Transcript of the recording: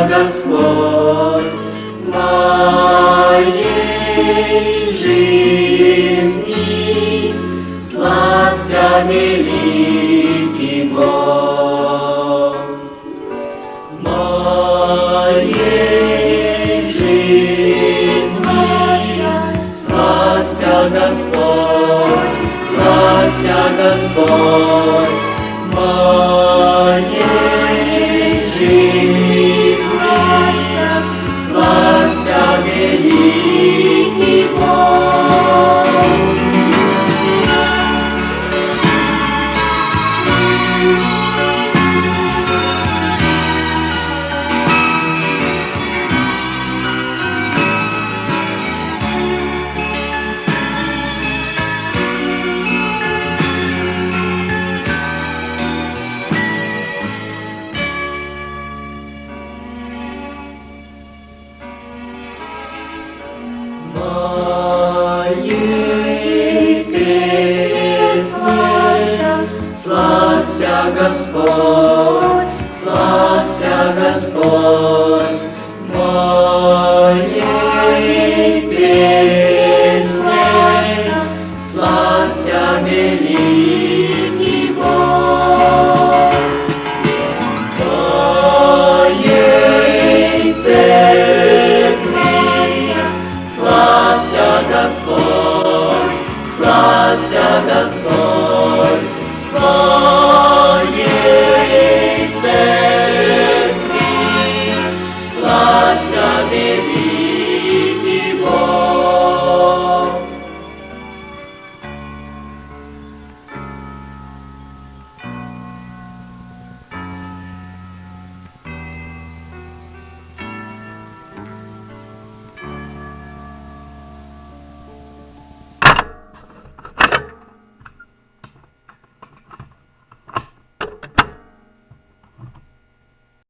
Господь моей жизни, славься, великий Бог. Моей жизни, славься, Господь, славься, Господь, моей жизни, славься, великий Бог. Моей песне славься, Господь, славься, Господь, моей песне славься, великий Бог. Моей церкви славься, Господь, славься, Господь.